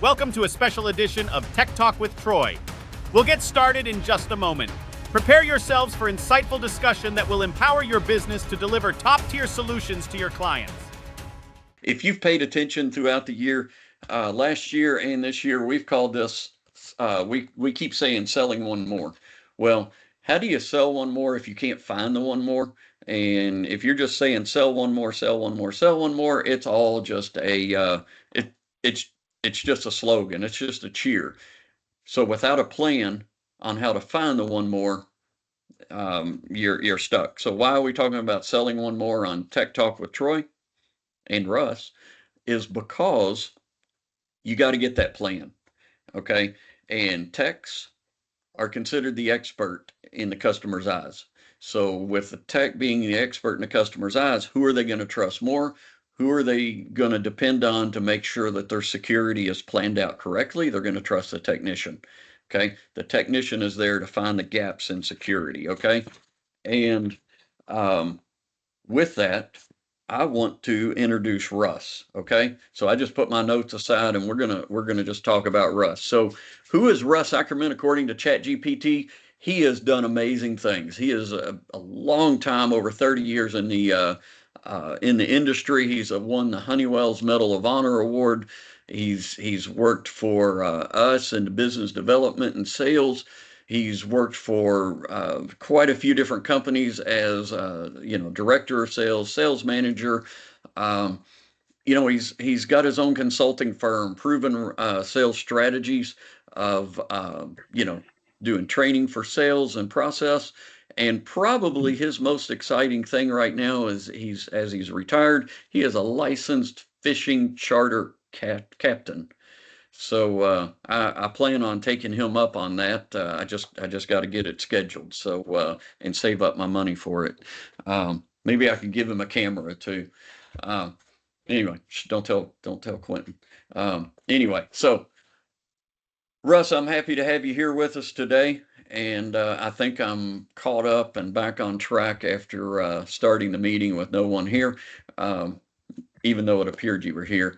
Welcome to a special edition of Tech Talk with Troy. We'll get started in just a moment. Prepare yourselves for insightful discussion that will empower your business to deliver top-tier solutions to your clients. If you've paid attention throughout the year, last year and this year, we've called this, we keep saying selling one more. Well, how do you sell one more if you can't find the one more? And if you're just saying sell one more, sell one more, sell one more, it's all just it's just a slogan. It's just a cheer. So without a plan on how to find the one more, you're stuck. So why are we talking about selling one more on Tech Talk with Troy and Russ? Is because you got to get that plan, okay? And techs are considered the expert in the customer's eyes. So with the tech being the expert in the customer's eyes, who are they going to trust more? Who are they going to depend on to make sure that their security is planned out correctly? They're going to trust the technician, okay? The technician is there to find the gaps in security, okay? And with that, I want to introduce Russ, okay? So I just put my notes aside and we're gonna just talk about Russ. So who is Russ Ackerman according to ChatGPT? He has done amazing things. He is a long time, over 30 years in the industry. He's won the Honeywell's Medal of Honor Award. He's worked for us in the business development and sales. He's worked for quite a few different companies as director of sales, sales manager. He's got his own consulting firm, proven sales strategies of doing training for sales and process. And probably his most exciting thing right now is he's retired, he is a licensed fishing charter captain. So I plan on taking him up on that. I just got to get it scheduled. So and save up my money for it. Maybe I could give him a camera too. Anyway, don't tell Quentin. Anyway, so Russ, I'm happy to have you here with us today. And I think I'm caught up and back on track after starting the meeting with no one here, even though it appeared you were here.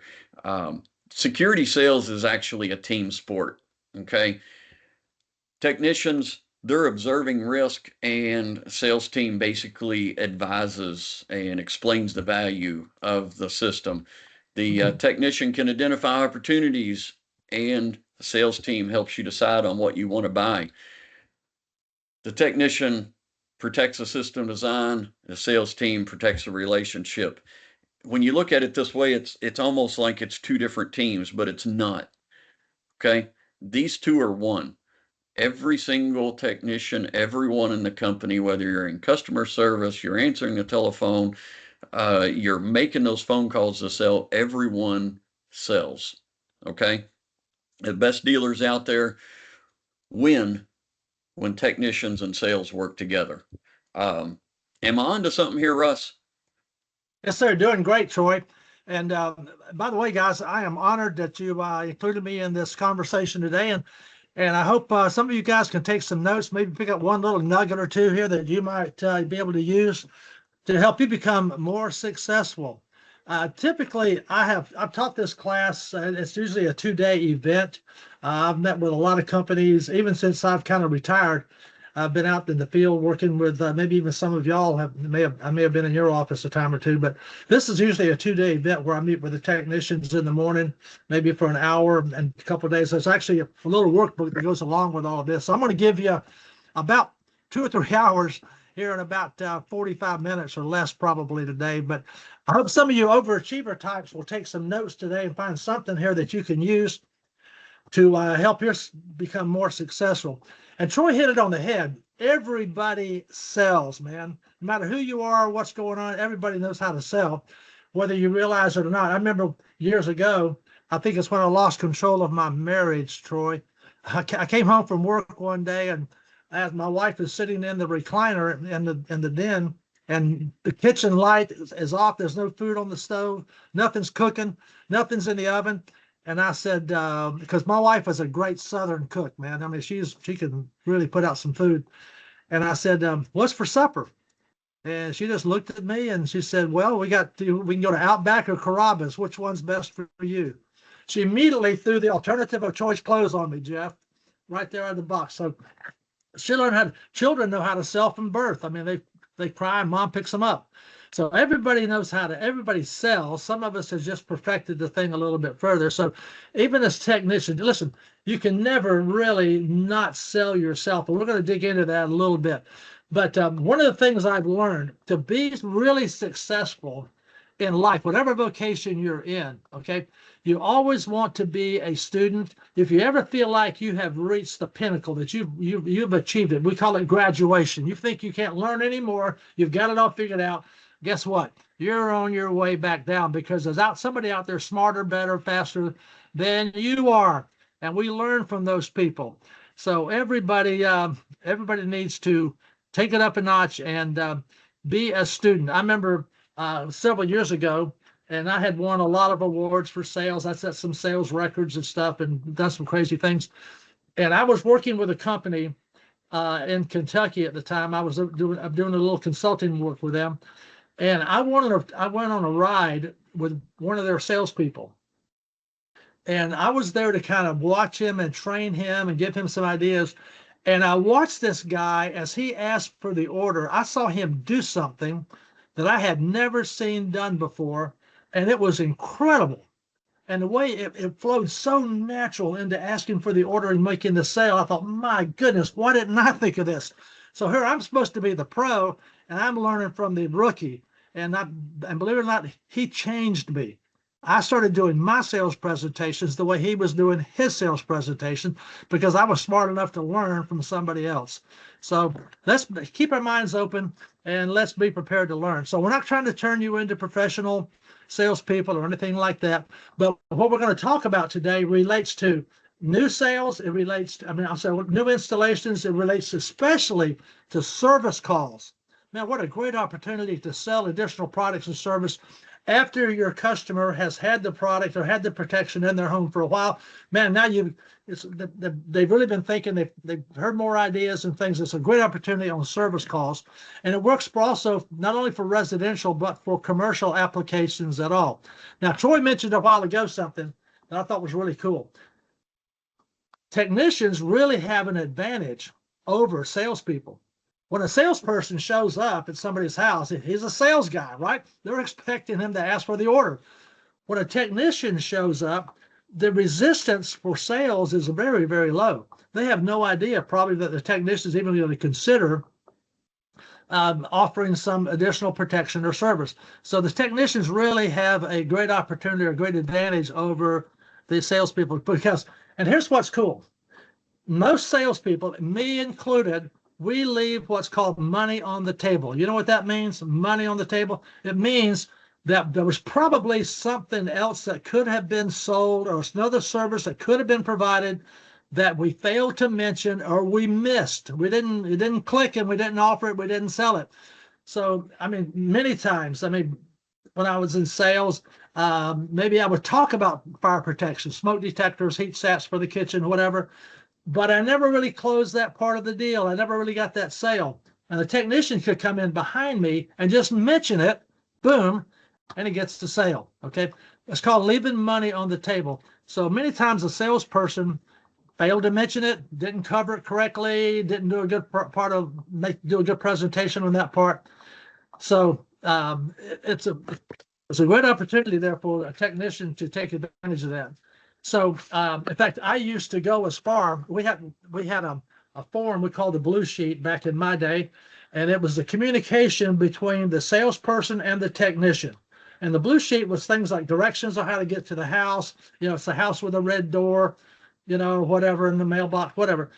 Security sales is actually a team sport, okay? Technicians, they're observing risk, and sales team basically advises and explains the value of the system. The technician can identify opportunities, and the sales team helps you decide on what you want to buy. The technician protects the system design, the sales team protects the relationship. When you look at it this way, it's almost like it's two different teams, but it's not, okay? These two are one. Every single technician, everyone in the company, whether you're in customer service, you're answering the telephone, you're making those phone calls to sell, everyone sells, okay? The best dealers out there win when technicians and sales work together. Am I on to something here, Russ? Yes, sir. Doing great, Troy. And by the way, guys, I am honored that you included me in this conversation today. And I hope some of you guys can take some notes, maybe pick up one little nugget or two here that you might be able to use to help you become more successful. Typically, I've taught this class. It's usually a 2-day event. I've met with a lot of companies, even since I've kind of retired. I've been out in the field working with maybe even some of y'all I may have been in your office a time or two, but this is usually a 2-day event where I meet with the technicians in the morning, maybe for an hour and a couple of days. There's actually a little workbook that goes along with all of this. So I'm going to give you about 2 or 3 hours here in about 45 minutes or less probably today. But I hope some of you overachiever types will take some notes today and find something here that you can use to help you become more successful. And Troy hit it on the head. Everybody sells, man. No matter who you are, what's going on, everybody knows how to sell, whether you realize it or not. I remember years ago, I think it's when I lost control of my marriage, Troy. I came home from work one day, and as my wife is sitting in the recliner in the den, and the kitchen light is off. There's no food on the stove. Nothing's cooking. Nothing's in the oven. And I said, because my wife is a great Southern cook, man. I mean, she can really put out some food. And I said, what's for supper? And she just looked at me and she said, well, we can go to Outback or Carrabba's. Which one's best for you? She immediately threw the alternative of choice clothes on me, Jeff, right there out of the box. So she learned how children know how to sell from birth. I mean, they cry and mom picks them up. So everybody knows everybody sells. Some of us has just perfected the thing a little bit further. So even as technicians, listen, you can never really not sell yourself. And we're going to dig into that a little bit. But one of the things I've learned to be really successful in life, whatever vocation you're in, okay, you always want to be a student. If you ever feel like you have reached the pinnacle, that you've achieved it, we call it graduation. You think you can't learn anymore, you've got it all figured out. Guess what? You're on your way back down, because there's somebody out there smarter, better, faster than you are, and we learn from those people. So everybody needs to take it up a notch and be a student. I remember several years ago, and I had won a lot of awards for sales. I set some sales records and stuff and done some crazy things. And I was working with a company in Kentucky at the time. I was doing a little consulting work with them. And I went on a ride with one of their salespeople. And I was there to kind of watch him and train him and give him some ideas. And I watched this guy as he asked for the order. I saw him do something that I had never seen done before, and it was incredible. And the way it flowed so natural into asking for the order and making the sale, I thought, my goodness, why didn't I think of this? So here I'm supposed to be the pro, and I'm learning from the rookie. And believe it or not, he changed me. I started doing my sales presentations the way he was doing his sales presentation, because I was smart enough to learn from somebody else. So let's keep our minds open and let's be prepared to learn. So we're not trying to turn you into professional salespeople or anything like that. But what we're going to talk about today relates to new sales. It relates to, I'll say new installations. It relates especially to service calls. Man, what a great opportunity to sell additional products and service after your customer has had the product or had the protection in their home for a while. Man, now they've really been thinking, they've heard more ideas and things. It's a great opportunity on service calls. And it works for also not only for residential, but for commercial applications at all. Now, Troy mentioned a while ago something that I thought was really cool. Technicians really have an advantage over salespeople. When a salesperson shows up at somebody's house, he's a sales guy, right? They're expecting him to ask for the order. When a technician shows up, the resistance for sales is very, very low. They have no idea probably that the technician is even going to consider offering some additional protection or service. So the technicians really have a great opportunity or great advantage over the salespeople, because, and here's what's cool. Most salespeople, me included, we leave what's called money on the table. You know what that means? Money on the table. It means that there was probably something else that could have been sold, or another service that could have been provided that we failed to mention or we missed. It didn't click, and we didn't offer it, we didn't sell it. So, many times, when I was in sales, maybe I would talk about fire protection, smoke detectors, heat sats for the kitchen, whatever. But I never really closed that part of the deal. I never really got that sale. And the technician could come in behind me and just mention it, boom, and he gets the sale. Okay, it's called leaving money on the table. So many times a salesperson failed to mention it, didn't cover it correctly, didn't do a good do a good presentation on that part. So it's a great opportunity there for a technician to take advantage of that. So, in fact, I used to go as far. We had a form we called the blue sheet back in my day, and it was the communication between the salesperson and the technician. And the blue sheet was things like directions on how to get to the house. It's the house with a red door, whatever, in the mailbox, whatever.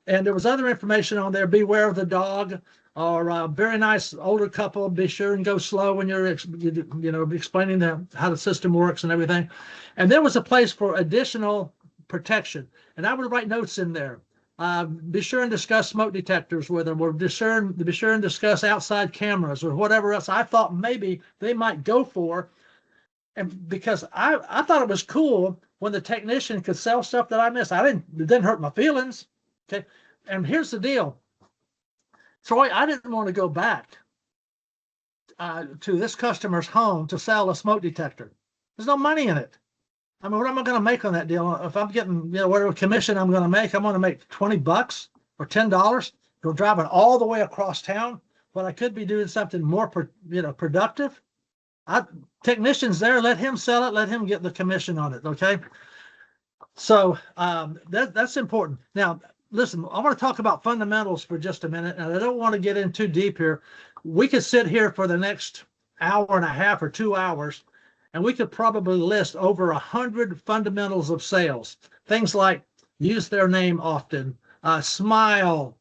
And there was other information on there. Beware of the dog, or a very nice older couple. Be sure and go slow when you're explaining how the system works and everything. And there was a place for additional protection. And I would write notes in there. Be sure and discuss smoke detectors with them, or be sure and discuss outside cameras or whatever else I thought maybe they might go for. And because I thought it was cool when the technician could sell stuff that I missed. It didn't hurt my feelings. Okay. And here's the deal. Troy, I didn't want to go back to this customer's home to sell a smoke detector. There's no money in it. I mean, what am I going to make on that deal? If I'm getting, whatever commission I'm going to make, I'm going to make $20 or $10. Go driving all the way across town. But I could be doing something more, productive. Technicians there, let him sell it, let him get the commission on it. Okay. So that's important. Now, listen, I want to talk about fundamentals for just a minute, and I don't want to get in too deep here. We could sit here for the next hour and a half or 2 hours, and we could probably list over 100 fundamentals of sales. Things like use their name often, smile,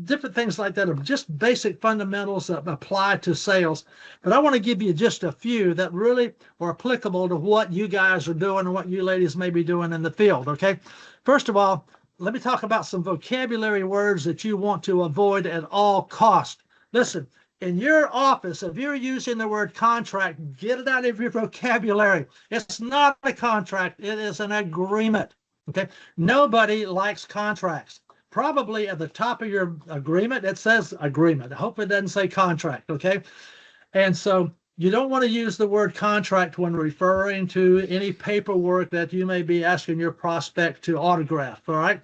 different things like that, of just basic fundamentals that apply to sales. But I want to give you just a few that really are applicable to what you guys are doing and what you ladies may be doing in the field. Okay. First of all, let me talk about some vocabulary words that you want to avoid at all costs. Listen, in your office, if you're using the word contract, get it out of your vocabulary. It's not a contract. It is an agreement. Okay. Nobody likes contracts. Probably at the top of your agreement, it says agreement. I hope it doesn't say contract, okay? And so you don't want to use the word contract when referring to any paperwork that you may be asking your prospect to autograph, all right?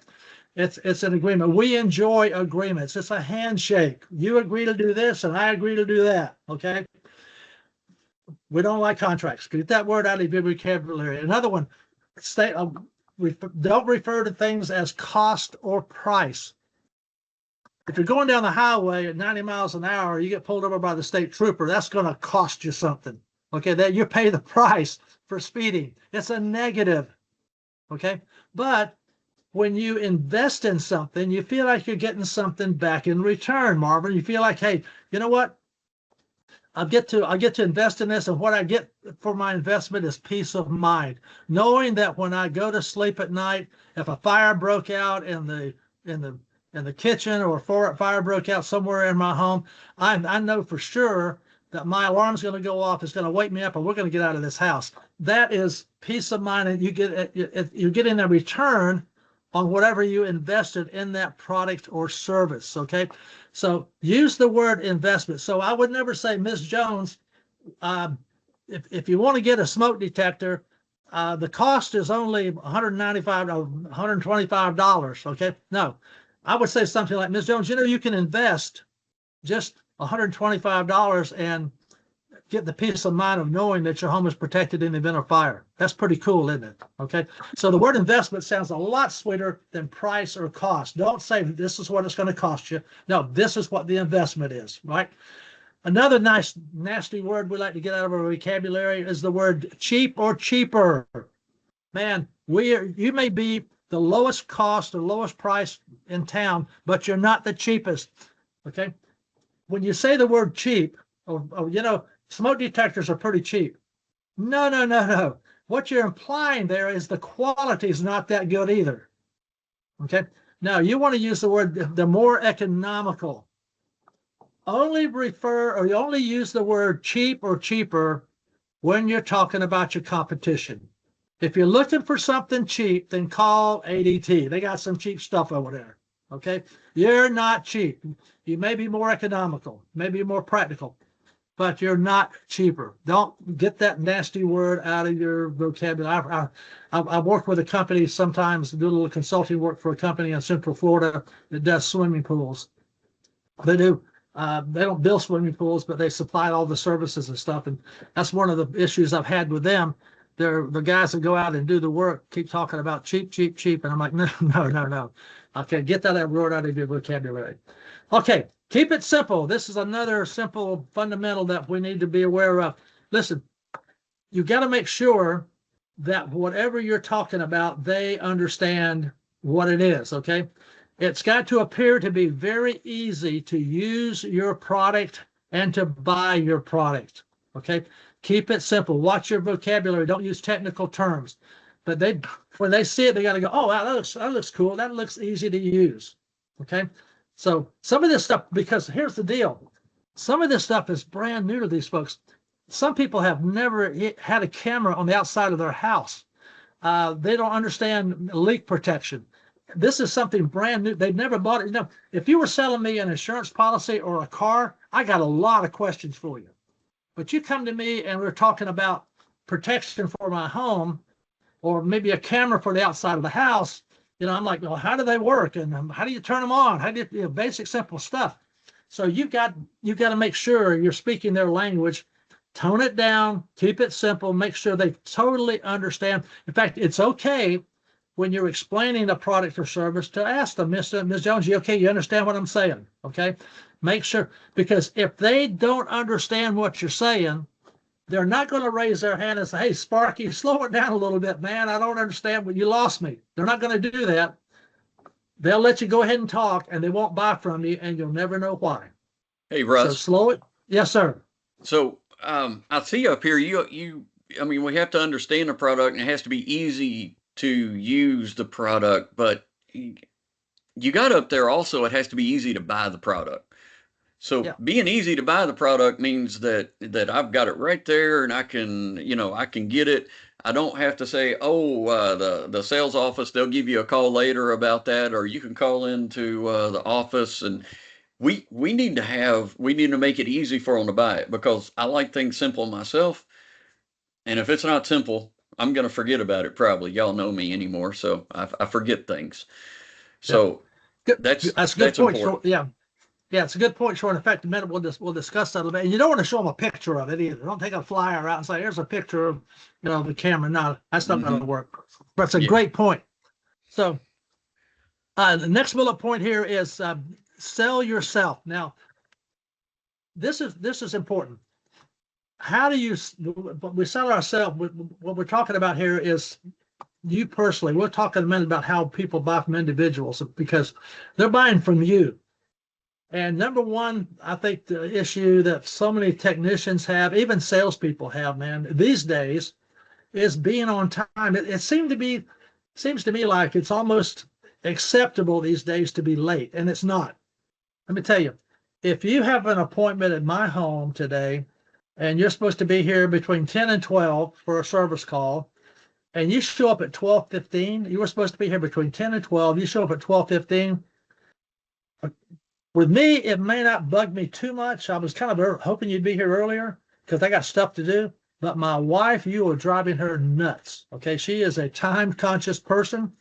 It's an agreement. We enjoy agreements. It's a handshake. You agree to do this, and I agree to do that, okay? We don't like contracts. Get that word out of your vocabulary. Another one, don't refer to things as cost or price. If you're going down the highway at 90 miles an hour, you get pulled over by the state trooper, that's going to cost you something. Okay, that you pay the price for speeding. It's a negative. Okay, but when you invest in something, you feel like you're getting something back in return, Marvin. You feel like, hey, you know what? I'll get to invest in this, and what I get for my investment is peace of mind, knowing that when I go to sleep at night, if a fire broke out in the kitchen, or a fire broke out somewhere in my home, I know for sure that my alarm's going to go off. It's going to wake me up, and we're going to get out of this house. That is peace of mind, and you're getting a return on whatever you invested in that product or service. Okay. So use the word investment. So I would never say, Ms. Jones, if you want to get a smoke detector, the cost is only $195 or $125. Okay. No, I would say something like, Ms. Jones, you can invest just $125 and get the peace of mind of knowing that your home is protected in the event of fire. That's pretty cool, isn't it? Okay. So the word investment sounds a lot sweeter than price or cost. Don't say this is what it's going to cost you. No, this is what the investment is, right? Another nice, nasty word we like to get out of our vocabulary is the word cheap or cheaper. Man, you may be the lowest cost or lowest price in town, but you're not the cheapest. Okay. When you say the word cheap, smoke detectors are pretty cheap. No. What you're implying there is the quality is not that good either. Okay. Now you want to use the word, the more economical. You only use the word cheap or cheaper when you're talking about your competition. If you're looking for something cheap, then call ADT. They got some cheap stuff over there. Okay. You're not cheap. You may be more economical, maybe more practical, but you're not cheaper. Don't get that nasty word out of your vocabulary. I've worked with a company sometimes, do a little consulting work for a company in Central Florida that does swimming pools. They don't build swimming pools, but they supply all the services and stuff. And that's one of the issues I've had with them. They're the guys that go out and do the work keep talking about cheap. And I'm like, no. Okay, get that word out of your vocabulary. Okay, keep it simple. This is another simple fundamental that we need to be aware of. Listen, you got to make sure that whatever you're talking about, they understand what it is, okay? It's got to appear to be very easy to use your product and to buy your product, okay? Keep it simple. Watch your vocabulary. Don't use technical terms. But when they see it, they got to go, oh, wow, that looks cool. That looks easy to use, okay? So some of this stuff, because here's the deal. Some of this stuff is brand new to these folks. Some people have never had a camera on the outside of their house. They don't understand leak protection. This is something brand new. They've never bought it. If you were selling me an insurance policy or a car, I got a lot of questions for you. But you come to me and we're talking about protection for my home, or maybe a camera for the outside of the house. I'm like, well, how do they work? And how do you turn them on? How do basic, simple stuff. So you've got to make sure you're speaking their language, tone it down, keep it simple, make sure they totally understand. In fact, it's okay when you're explaining a product or service to ask them, Ms. Jones, you okay? You understand what I'm saying? Okay. Make sure, because if they don't understand what you're saying, they're not going to raise their hand and say, hey, Sparky, slow it down a little bit, man. I don't understand, but you lost me. They're not going to do that. They'll let you go ahead and talk, and they won't buy from you, and you'll never know why. Hey, Russ. So slow it. Yes, sir. So I see up here, I mean, we have to understand the product, and it has to be easy to use the product, but you got up there also, it has to be easy to buy the product. So Yeah. being easy to buy the product means that I've got it right there, and I can get it. I don't have to say, the sales office, they'll give you a call later about that, or you can call into the office. And we need to make it easy for them to buy it, because I like things simple myself. And if it's not simple, I'm going to forget about it probably. Y'all know me anymore, so I forget things. So yeah. that's a good point. important. Yeah. Yeah, it's a good point, Short. In fact, in a minute we'll discuss that a little bit. And you don't want to show them a picture of it either. Don't take a flyer out and say, "Here's a picture of the camera." No, that's not going to work. But it's a great point. So the next bullet point here is sell yourself. Now, this is important. How do we sell ourselves? What we're talking about here is you personally. We'll talk in a minute about how people buy from individuals, because they're buying from you. And number one, I think the issue that so many technicians have, even salespeople have, man, these days, is being on time. It seems to me like it's almost acceptable these days to be late, and it's not. Let me tell you, if you have an appointment at my home today, and you're supposed to be here between 10 and 12 for a service call, and you show up at 12:15, you were supposed to be here between 10 and 12, you show up at 12:15. With me, it may not bug me too much. I was kind of hoping you'd be here earlier because I got stuff to do. But my wife, you are driving her nuts. Okay, she is a time-conscious person,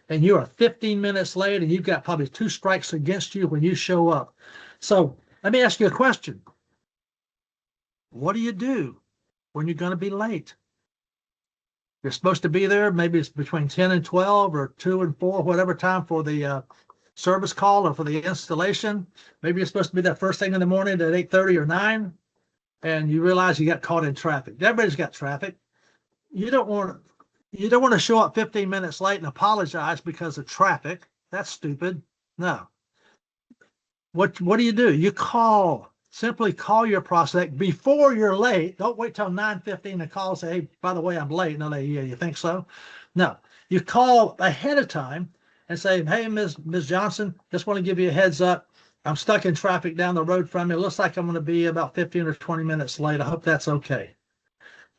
and you are 15 minutes late, and you've got probably 2 strikes against you when you show up. So let me ask you a question. What do you do when you're going to be late? You're supposed to be there. Maybe it's between 10 and 12 or 2 and 4, whatever time for the service call or for the installation. Maybe you're supposed to be there first thing in the morning at 8:30 or 9, and you realize you got caught in traffic. Everybody's got traffic. You don't want to show up 15 minutes late and apologize because of traffic. That's stupid. No. What do? You simply call your prospect before you're late. Don't wait till 9:15 to call and say, hey, by the way, I'm late. No, yeah, you think so? No. You call ahead of time and say, hey, Ms. Johnson, just want to give you a heads up. I'm stuck in traffic down the road from you. It looks like I'm going to be about 15 or 20 minutes late. I hope that's okay.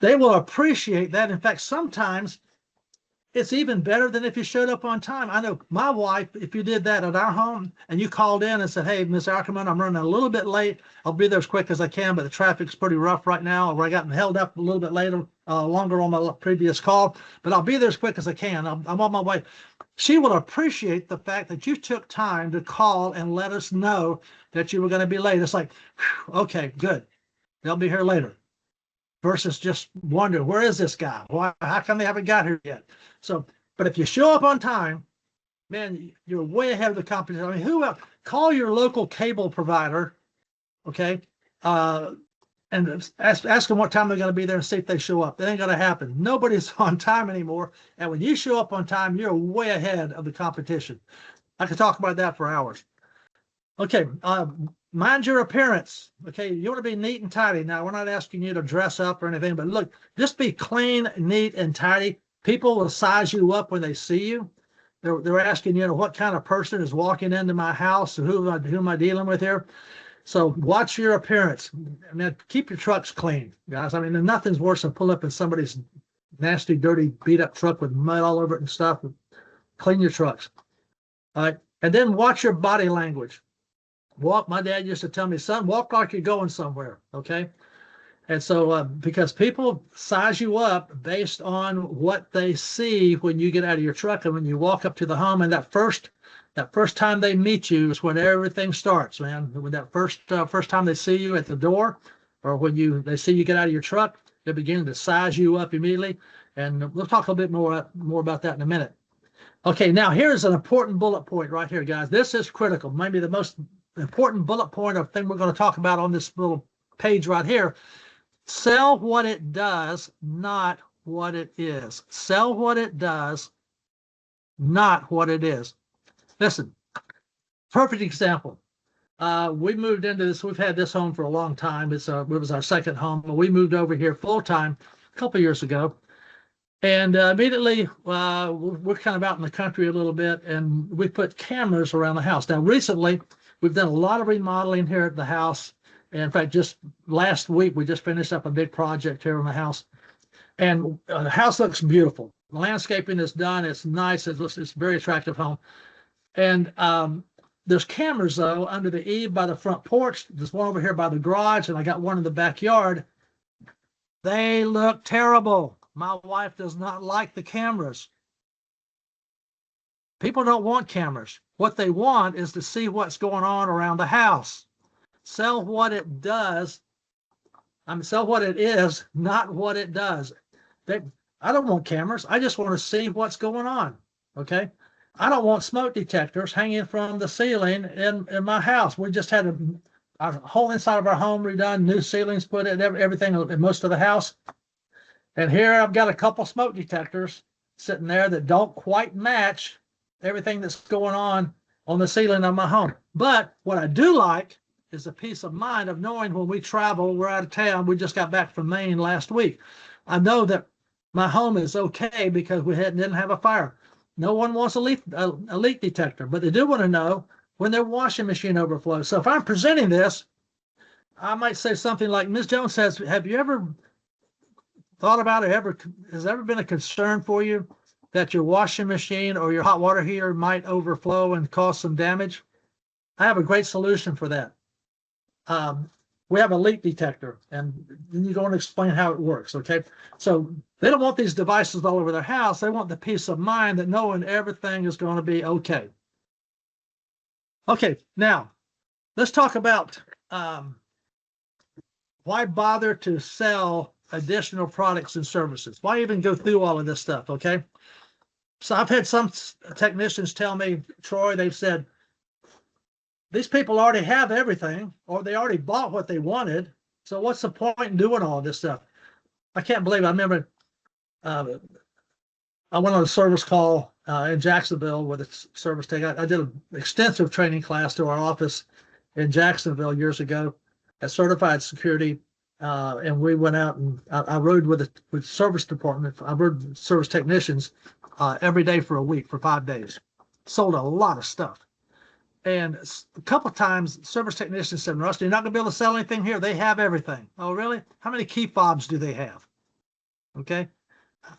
They will appreciate that. In fact, sometimes it's even better than if you showed up on time. I know my wife, if you did that at our home and you called in and said, hey, Ms. Ackerman, I'm running a little bit late. I'll be there as quick as I can, but the traffic's pretty rough right now, or I got held up a little bit later, longer on my previous call, but I'll be there as quick as I can. I'm on my way. She will appreciate the fact that you took time to call and let us know that you were going to be late. It's like, okay, good. They'll be here later. Versus just wondering, where is this guy? Why? How come they haven't got here yet? So, but if you show up on time, man, you're way ahead of the competition. I mean, who else? Call your local cable provider, okay, and ask them what time they're going to be there and see if they show up. That ain't going to happen. Nobody's on time anymore. And when you show up on time, you're way ahead of the competition. I could talk about that for hours. Okay, mind your appearance. Okay, you want to be neat and tidy. Now, we're not asking you to dress up or anything, but look, just be clean, neat, and tidy. People will size you up when they see you. They're asking, what kind of person is walking into my house, and who am I dealing with here? So watch your appearance. And then keep your trucks clean, guys. I mean, nothing's worse than pulling up in somebody's nasty, dirty, beat-up truck with mud all over it and stuff. Clean your trucks. All right, and then watch your body language. My dad used to tell me, son, walk like you're going somewhere, okay? And so, because people size you up based on what they see when you get out of your truck and when you walk up to the home, and that first time they meet you is when everything starts, man. When that first time they see you at the door, or when they see you get out of your truck, they begin to size you up immediately. And we'll talk a bit more about that in a minute. Okay, now here's an important bullet point right here, guys. This is critical, maybe the most important bullet point of thing we're going to talk about on this little page right here. Sell what it does, not what it is. Sell what it does, not what it is. Listen, perfect example. We moved into this. We've had this home for a long time. It was our second home. We moved over here full time a couple years ago, and immediately we're kind of out in the country a little bit, and we put cameras around the house. Now, recently, we've done a lot of remodeling here at the house. And in fact, just last week, we just finished up a big project here in the house. And the house looks beautiful. The landscaping is done. It's nice. It's a very attractive home. And there's cameras, though, under the eave by the front porch. There's one over here by the garage, and I got one in the backyard. They look terrible. My wife does not like the cameras. People don't want cameras. What they want is to see what's going on around the house. Sell what it does. Sell what it is, not what it does. I don't want cameras. I just want to see what's going on. Okay. I don't want smoke detectors hanging from the ceiling in my house. We just had our whole inside of our home redone, new ceilings put in, everything in most of the house. And here I've got a couple smoke detectors sitting there that don't quite match everything that's going on the ceiling of my home. But what I do like is the peace of mind of knowing when we travel, we're out of town. We just got back from Maine last week. I know that my home is okay because we didn't have a fire. No one wants a leak detector, but they do want to know when their washing machine overflows. So if I'm presenting this, I might say something like, Ms. Jones says, have you ever thought about it? Has ever been a concern for you that your washing machine or your hot water heater might overflow and cause some damage? I have a great solution for that. We have a leak detector, and then you go and explain how it works, okay? So they don't want these devices all over their house. They want the peace of mind that knowing everything is going to be okay. Okay, now let's talk about why bother to sell additional products and services? Why even go through all of this stuff, okay? So I've had some technicians tell me, Troy, they've said, these people already have everything, or they already bought what they wanted. So what's the point in doing all this stuff? I can't believe it. I remember I went on a service call in Jacksonville with a service tech. I did an extensive training class to our office in Jacksonville years ago at Certified Security. And we went out and I rode with service department. I rode with service technicians every day for a week for 5 days. Sold a lot of stuff. And a couple of times, service technicians said, Rusty, you're not going to be able to sell anything here. They have everything. Oh, really? How many key fobs do they have? Okay.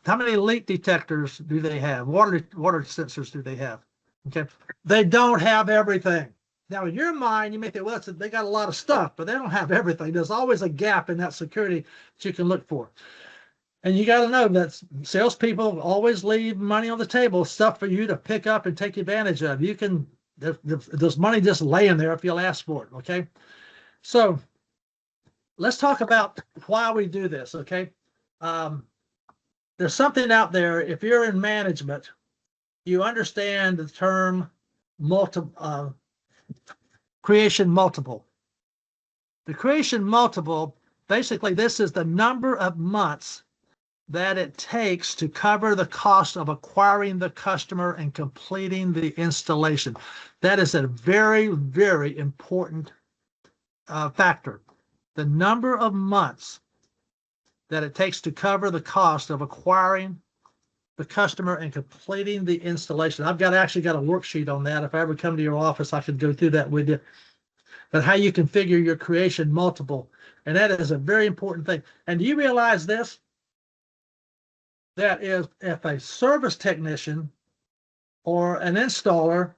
How many leak detectors do they have? Water sensors do they have? Okay. They don't have everything. Now, in your mind, you may think, well, they got a lot of stuff, but they don't have everything. There's always a gap in that security that you can look for. And you got to know that salespeople always leave money on the table, stuff for you to pick up and take advantage of. You can, there's money just laying there if you'll ask for it, okay? So let's talk about why we do this, okay? There's something out there, if you're in management, you understand the term creation multiple. The creation multiple, basically this is the number of months that it takes to cover the cost of acquiring the customer and completing the installation. That is a very, very important factor. The number of months that it takes to cover the cost of acquiring the customer and completing the installation. I've actually got a worksheet on that. If I ever come to your office, I could go through that with you. But how you configure your creation multiple. And that is a very important thing. And do you realize this? That is, if a service technician or an installer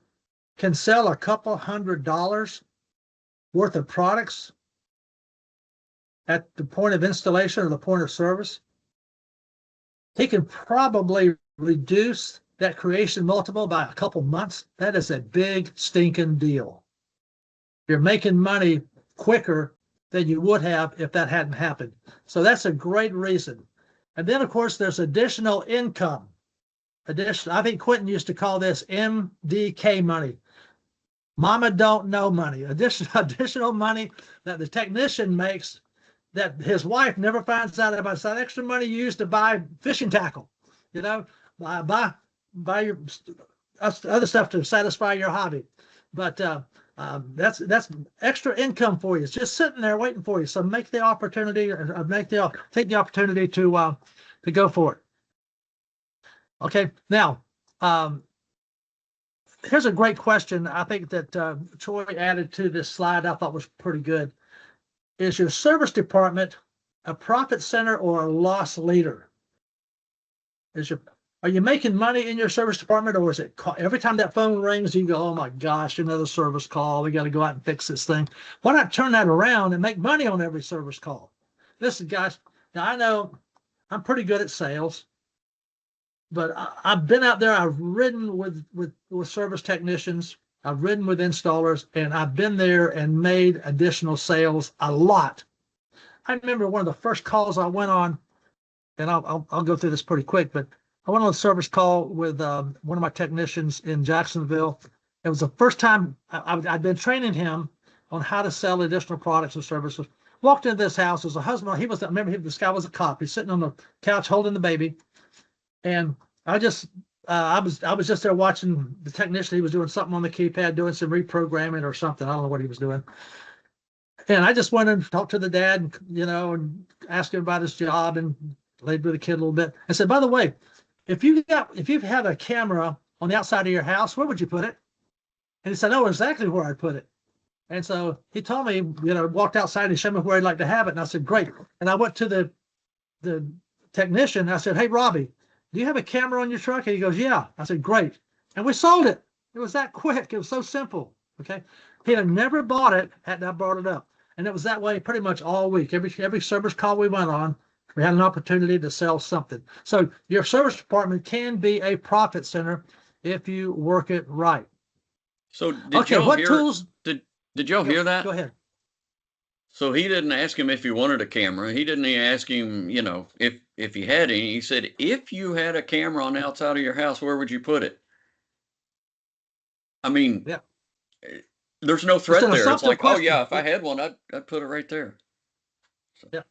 can sell a couple $100 worth of products, at the point of installation or the point of service, he can probably reduce that creation multiple by a couple months. That is a big stinking deal. You're making money quicker than you would have if that hadn't happened. So that's a great reason. And then, of course, there's additional income. I think Quentin used to call this MDK money. Mama don't know money. Additional money that the technician makes that his wife never finds out about. It's that extra money you use to buy fishing tackle, buy your other stuff to satisfy your hobby. But that's extra income for you. It's just sitting there waiting for you. So make the opportunity, take the opportunity to go for it. Okay, now here's a great question. I think that Troy added to this slide. I thought was pretty good. Is your service department a profit center or a loss leader? Are you making money in your service department, or is it every time that phone rings, you go, oh my gosh, another service call. We got to go out and fix this thing. Why not turn that around and make money on every service call? Listen, guys, now I know I'm pretty good at sales, but I've been out there. I've ridden with service technicians. I've ridden with installers, and I've been there and made additional sales a lot. I remember one of the first calls I went on, and I'll go through this pretty quick, but I went on a service call with one of my technicians in Jacksonville. It was the first time I'd been training him on how to sell additional products and services. Walked into this house. As a husband, this guy was a cop. He's sitting on the couch holding the baby, and I was just there watching the technician. He was doing something on the keypad, doing some reprogramming or something. I don't know what he was doing. And I just went and talked to the dad, and asked him about his job and laid with the kid a little bit. I said, by the way, if you have a camera on the outside of your house, where would you put it? And he said, oh, exactly where I'd put it. And so he told me, walked outside and showed me where he'd like to have it. And I said, great. And I went to the technician. And I said, hey, Robbie, do you have a camera on your truck? And he goes, yeah. I said, great. And we sold it. It was that quick. It was so simple. Okay. He had never bought it had I brought it up. And it was that way pretty much all week. Every service call we went on, we had an opportunity to sell something. So your service department can be a profit center if you work it right. So did y'all hear that? Go ahead. So he didn't ask him if he wanted a camera. He didn't ask him, if he had any. He said, if you had a camera on the outside of your house, where would you put it? I mean, yeah. There's no threat there. It's like, question. Oh yeah, if I had one, I'd put it right there. So. Yeah.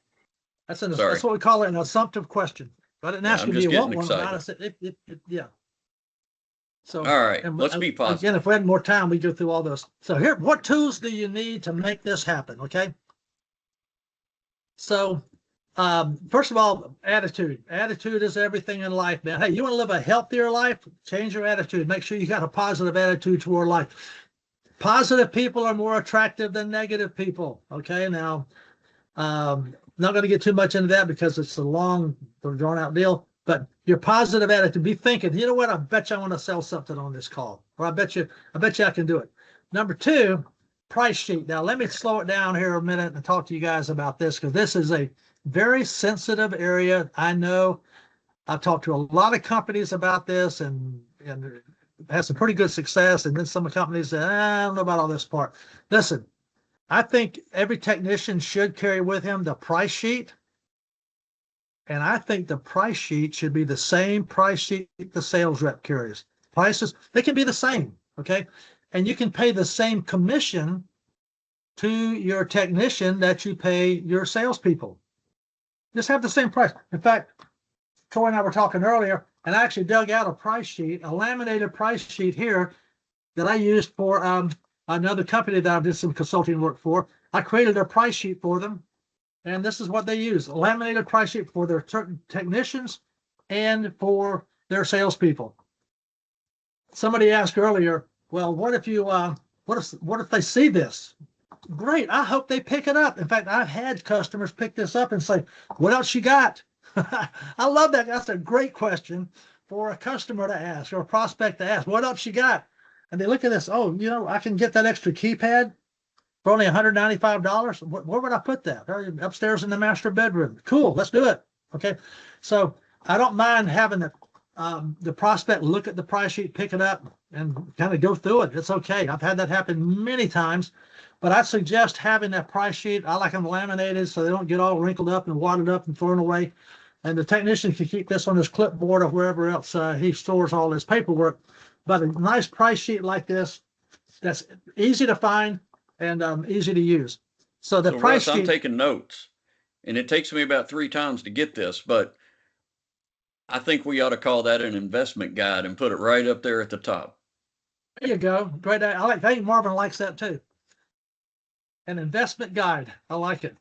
That's what we call it, an assumptive question. I didn't ask you if you want one. I said, yeah. So, all right, let's be positive. Again, if we had more time, we'd go through all those. So here, what tools do you need to make this happen? Okay. So, first of all, attitude. Attitude is everything in life, man. Hey, you want to live a healthier life? Change your attitude. Make sure you got a positive attitude toward life. Positive people are more attractive than negative people. Okay. Now, not going to get too much into that because it's a long, drawn out deal. But your positive attitude, be thinking, you know what? I bet you I want to sell something on this call, or I bet you I can do it. Number two, price sheet. Now, let me slow it down here a minute and talk to you guys about this, because this is a very sensitive area. I know I've talked to a lot of companies about this and had some pretty good success. And then some companies say, I don't know about all this part. Listen, I think every technician should carry with him the price sheet. And I think the price sheet should be the same price sheet the sales rep carries. Prices, they can be the same, okay? And you can pay the same commission to your technician that you pay your salespeople. Just have the same price. In fact, Troy and I were talking earlier, and I actually dug out a price sheet, a laminated price sheet here that I used for another company that I did some consulting work for. I created a price sheet for them. And this is what they use: a laminated price sheet for their technicians and for their salespeople. Somebody asked earlier, well, what if they see this? Great. I hope they pick it up. In fact, I've had customers pick this up and say, what else you got? I love that. That's a great question for a customer to ask or a prospect to ask. What else you got? And they look at this. Oh, I can get that extra keypad. for only $195. Where would I put that? Upstairs in the master bedroom. Cool, let's do it. Okay, so I don't mind having the prospect look at the price sheet, pick it up, and kind of go through it. It's okay. I've had that happen many times, but I suggest having that price sheet. I like them laminated so they don't get all wrinkled up and wadded up and thrown away. And the technician can keep this on his clipboard or wherever else he stores all his paperwork. But a nice price sheet like this, that's easy to find and easy to use. So the price Russ, sheet. I'm taking notes, and it takes me about 3 times to get this, but I think we ought to call that an investment guide and put it right up there at the top. There you go. Great. I think Marvin likes that too. An investment guide. I like it.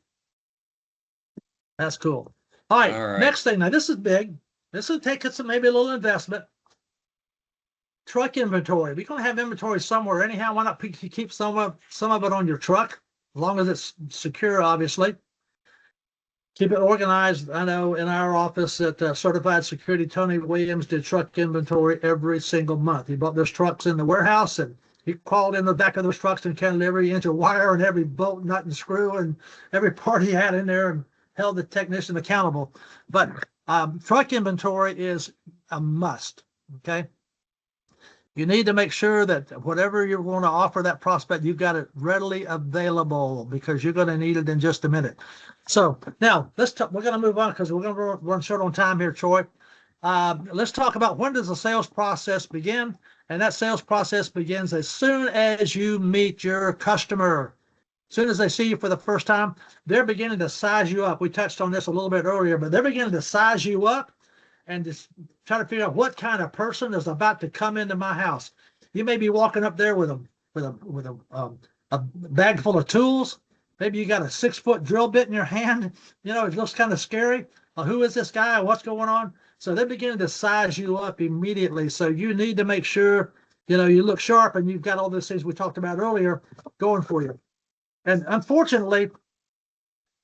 That's cool. All right. Next thing. Now this is big. This will take us maybe a little investment. Truck inventory. We're going to have inventory somewhere anyhow. Why not keep some of it on your truck, as long as it's secure, obviously. Keep it organized. I know in our office at Certified Security, Tony Williams did truck inventory every single month. He bought those trucks in the warehouse, and he crawled in the back of those trucks and counted every inch of wire and every bolt, nut, and screw, and every part he had in there, and held the technician accountable. But truck inventory is a must. Okay. You need to make sure that whatever you're going to offer that prospect, you've got it readily available, because you're going to need it in just a minute. So now we're going to move on because we're going to run short on time here, Troy. Let's talk about, when does the sales process begin? And that sales process begins as soon as you meet your customer. As soon as they see you for the first time, they're beginning to size you up. We touched on this a little bit earlier, but they're beginning to size you up and just try to figure out what kind of person is about to come into my house. You may be walking up there with a bag full of tools. Maybe you got a 6-foot drill bit in your hand. You know, it looks kind of scary. Who is this guy? What's going on? So they're beginning to size you up immediately. So you need to make sure, you know, you look sharp and you've got all those things we talked about earlier going for you. And unfortunately,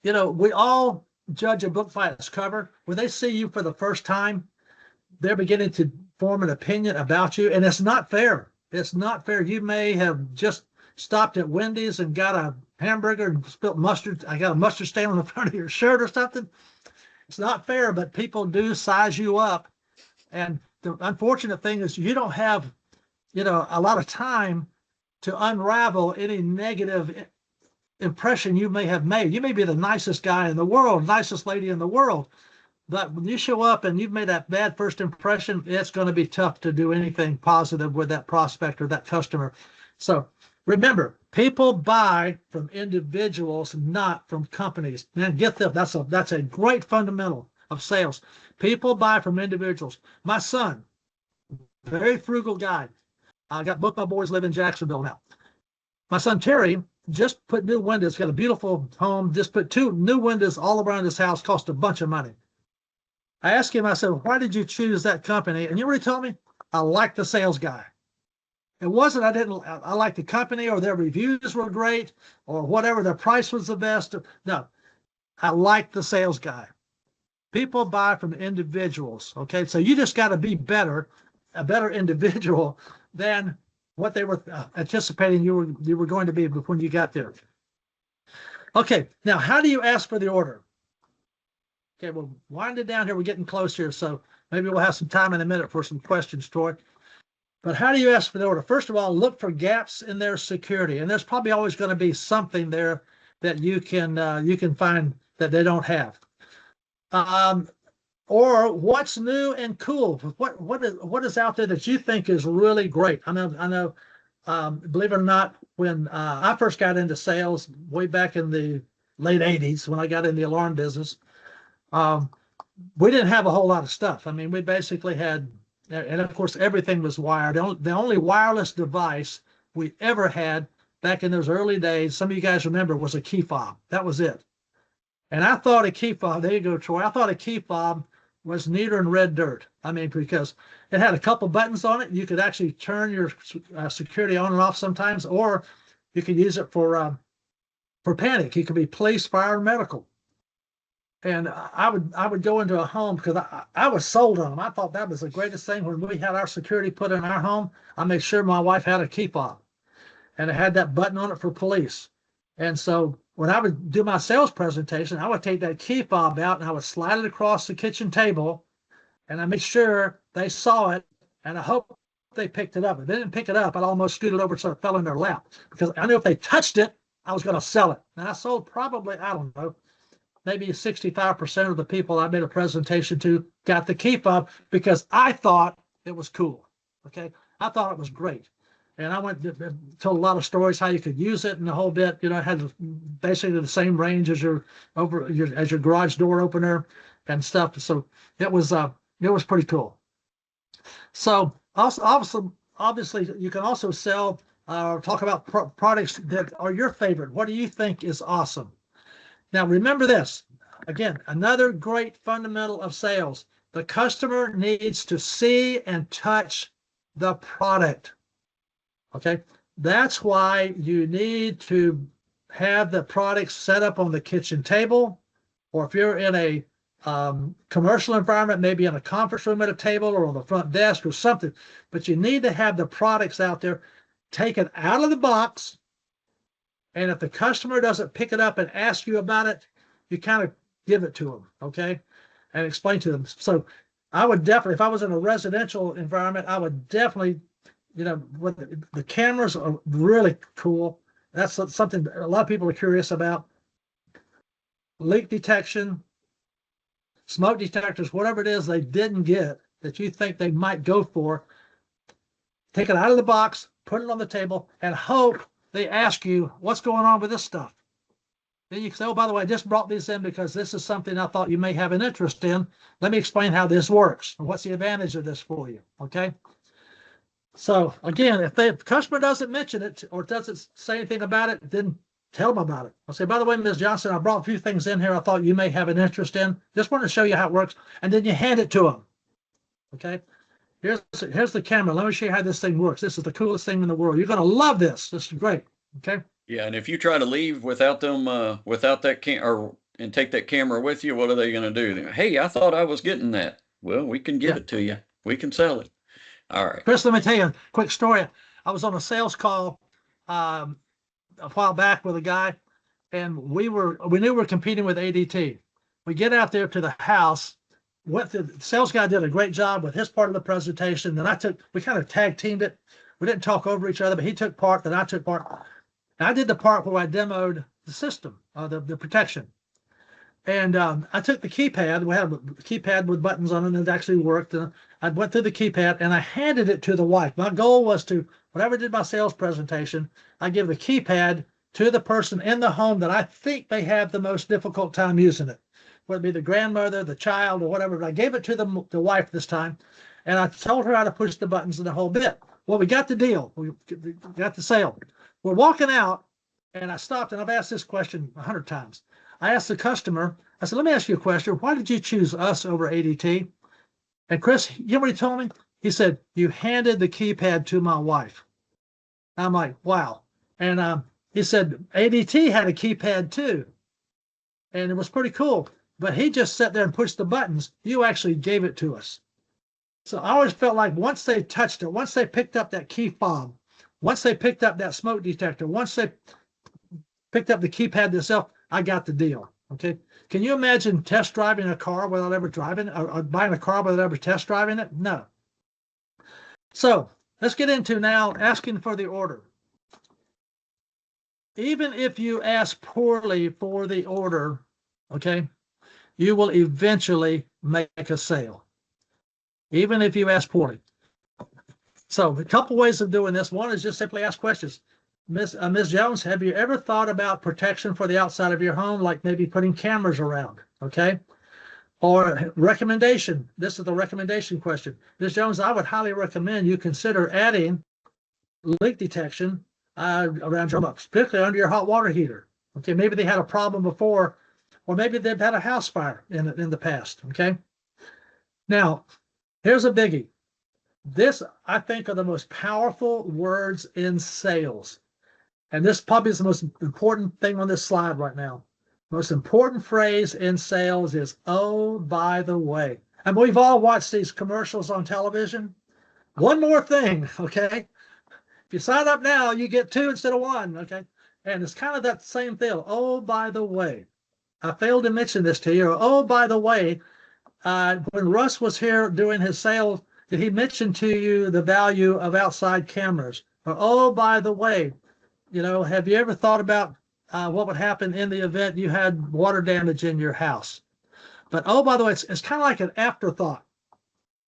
you know, we all judge a book by its cover. When they see you for the first time, they're beginning to form an opinion about you, and it's not fair. It's not fair. You may have just stopped at Wendy's and got a hamburger and spilt mustard. I got a mustard stain on the front of your shirt or something. It's not fair, but people do size you up. And the unfortunate thing is you don't have, you know, a lot of time to unravel any negative impression you may have made. You may be the nicest guy in the world, nicest lady in the world, but when you show up and you've made that bad first impression, it's going to be tough to do anything positive with that prospect or that customer. So remember, people buy from individuals, not from companies. Man, get that. That's a great fundamental of sales. People buy from individuals. My son, very frugal guy. I got both my boys live in Jacksonville now. My son Terry just put new windows, got a beautiful home, just put 2 new windows all around his house, cost a bunch of money. I asked him, I said, why did you choose that company? And you know what he told me? I like the sales guy. It wasn't I liked the company or their reviews were great or whatever, their price was the best. No, I liked the sales guy. People buy from individuals, okay? So you just got to be a better individual than what they were anticipating you were going to be when you got there. Okay, now how do you ask for the order? Okay, we'll wind it down here. We're getting close here, so maybe we'll have some time in a minute for some questions, Troy. But how do you ask for the order? First of all, look for gaps in their security, and there's probably always going to be something there that you can find that they don't have. Or what's new and cool? What is out there that you think is really great? I know. Believe it or not, when I first got into sales way back in the late '80s, when I got in the alarm business, we didn't have a whole lot of stuff. I mean, we basically had, and of course, everything was wired. The only wireless device we ever had back in those early days, some of you guys remember, was a key fob. That was it. And I thought a key fob, there you go, Troy. I thought a key fob was neater than red dirt. I mean, because it had a couple buttons on it. You could actually turn your security on and off sometimes, or you could use it for panic. It could be police, fire, and medical. And I would go into a home because I was sold on them. I thought that was the greatest thing. When we had our security put in our home, I made sure my wife had a key fob, and it had that button on it for police. And so when I would do my sales presentation, I would take that key fob out and I would slide it across the kitchen table, and I made sure they saw it, and I hope they picked it up. If they didn't pick it up, I'd almost scoot it over so it fell in their lap, because I knew if they touched it, I was going to sell it. And I sold probably, I don't know, maybe 65% of the people I made a presentation to got the key fob because I thought it was cool. Okay. I thought it was great. And I told a lot of stories how you could use it and the whole bit. You know, it had basically the same range as your garage door opener and stuff. So it was pretty cool. So also obviously you can also sell talk about products that are your favorite. What do you think is awesome? Now remember this again, another great fundamental of sales. The customer needs to see and touch the product. Okay, that's why you need to have the products set up on the kitchen table, or if you're in a commercial environment, maybe in a conference room at a table or on the front desk or something. But you need to have the products out there taken out of the box. And if the customer doesn't pick it up and ask you about it, you kind of give it to them, okay, and explain to them. So I would definitely, if I was in a residential environment, I would definitely, you know, the cameras are really cool. That's something a lot of people are curious about. Leak detection, smoke detectors, whatever it is they didn't get that you think they might go for, take it out of the box, put it on the table, and hope they ask you, what's going on with this stuff? Then you can say, oh, by the way, I just brought these in because this is something I thought you may have an interest in. Let me explain how this works and what's the advantage of this for you, okay? So again, if the customer doesn't mention it or doesn't say anything about it, then tell them about it. I'll say, by the way, Ms. Johnson, I brought a few things in here I thought you may have an interest in. Just wanted to show you how it works. And then you hand it to them. Okay. Here's the camera. Let me show you how this thing works. This is the coolest thing in the world. You're going to love this. This is great. Okay. Yeah. And if you try to leave without them, without that and take that camera with you, what are they going to do? Hey, I thought I was getting that. Well, we can give it to you. We can sell it. All right. Chris, let me tell you a quick story. I was on a sales call a while back with a guy, and we knew we were competing with ADT. We get out there to the house. The sales guy did a great job with his part of the presentation. Then we kind of tag teamed it. We didn't talk over each other, but he took part, then I took part. And I did the part where I demoed the system, the protection. And I took the keypad. We had a keypad with buttons on it, and it actually worked. And I went through the keypad, and I handed it to the wife. My goal was to, whenever I did my sales presentation, I give the keypad to the person in the home that I think they have the most difficult time using it, whether it be the grandmother, the child, or whatever. But I gave it to the wife this time, and I told her how to push the buttons and the whole bit. Well, we got the deal. We got the sale. We're walking out, and I stopped, and I've asked this question 100 times. I asked the customer, I said, let me ask you a question. Why did you choose us over ADT? And Chris, you know what he told me? He said, you handed the keypad to my wife. I'm like, wow. And he said, ADT had a keypad too. And it was pretty cool. But he just sat there and pushed the buttons. You actually gave it to us. So I always felt like once they touched it, once they picked up that key fob, once they picked up that smoke detector, once they picked up the keypad itself, I got the deal. Okay. Can you imagine test driving a car without ever driving it, or buying a car without ever test driving it? No. So let's get into now asking for the order. Even if you ask poorly for the order, okay, you will eventually make a sale. Even if you ask poorly. So a couple ways of doing this. One is just simply ask questions. Ms. Jones, have you ever thought about protection for the outside of your home, like maybe putting cameras around, okay? Or recommendation. This is the recommendation question. Ms. Jones, I would highly recommend you consider adding leak detection around your home, particularly under your hot water heater. Okay, maybe they had a problem before, or maybe they've had a house fire in the past, okay? Now, here's a biggie. This, I think, are the most powerful words in sales. And this probably is the most important thing on this slide right now. Most important phrase in sales is, oh, by the way. And we've all watched these commercials on television. One more thing, okay? If you sign up now, you get 2 instead of 1, okay? And it's kind of that same thing. Oh, by the way, I failed to mention this to you. Or, oh, by the way, when Russ was here doing his sales, did he mention to you the value of outside cameras? Or, oh, by the way, have you ever thought about what would happen in the event you had water damage in your house? But, oh, by the way, it's kind of like an afterthought.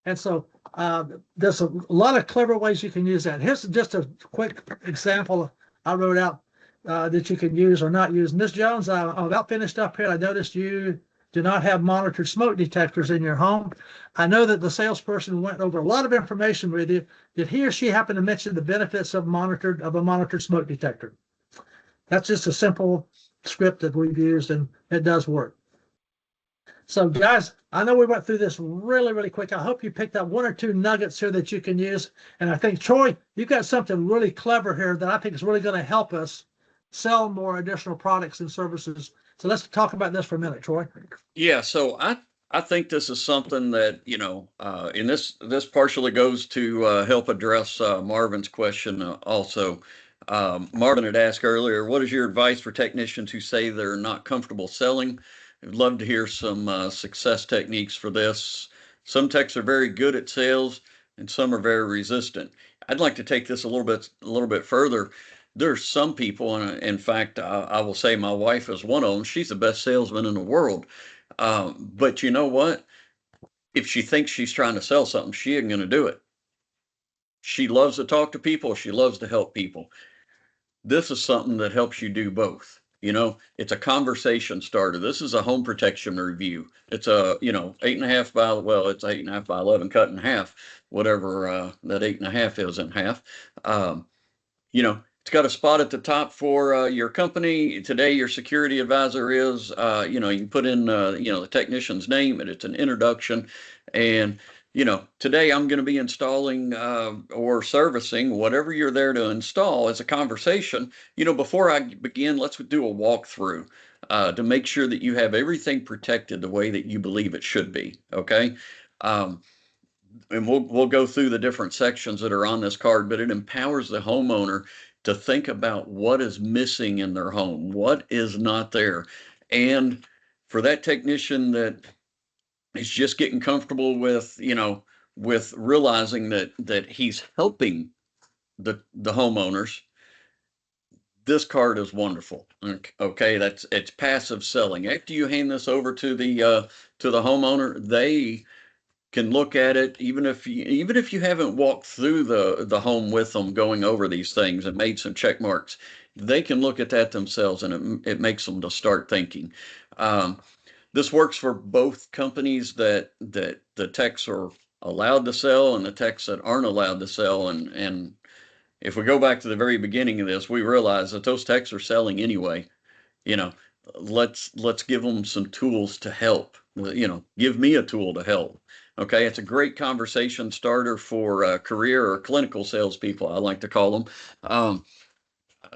And so there's a lot of clever ways you can use that. Here's just a quick example I wrote out that you can use or not use. Ms. Jones, I'm about finished up here. I noticed you do not have monitored smoke detectors in your home. I know that the salesperson went over a lot of information with you. Did he or she happen to mention the benefits of a monitored smoke detector? That's just a simple script that we've used, and it does work. So guys, I know we went through this really, really quick. I hope you picked up one or two nuggets here that you can use. And I think, Troy, you've got something really clever here that I think is really going to help us sell more additional products and services. So let's talk about this for a minute, Troy. Yeah, so I think this is something that, and this partially goes to help address Marvin's question also. Marvin had asked earlier, what is your advice for technicians who say they're not comfortable selling? I'd love to hear some success techniques for this. Some techs are very good at sales and some are very resistant. I'd like to take this a little bit further. There's some people, and in fact, I will say my wife is one of them. She's the best salesman in the world. But you know what? If she thinks she's trying to sell something, she ain't going to do it. She loves to talk to people. She loves to help people. This is something that helps you do both. It's a conversation starter. This is a home protection review. It's a, 8.5 by, well, it's 8.5 by 11 cut in half, whatever that 8.5 is in half. It's got a spot at the top for your company. Today, your security advisor is, you can put in, the technician's name, and it's an introduction. And, today I'm going to be installing or servicing whatever you're there to install as a conversation. Before I begin, let's do a walkthrough to make sure that you have everything protected the way that you believe it should be. Okay. And we'll go through the different sections that are on this card, but it empowers the homeowner to think about what is missing in their home, what is not there. And for that technician that is just getting comfortable with, with realizing that he's helping the homeowners, this card is wonderful. Okay, it's passive selling. After you hand this over to the homeowner, they can look at it, even if you haven't walked through the home with them, going over these things and made some check marks, they can look at that themselves, and it makes them to start thinking. This works for both companies that the techs are allowed to sell and the techs that aren't allowed to sell. And if we go back to the very beginning of this, we realize that those techs are selling anyway. Let's give them some tools to help. Give me a tool to help. Okay, it's a great conversation starter for career or clinical salespeople, I like to call them.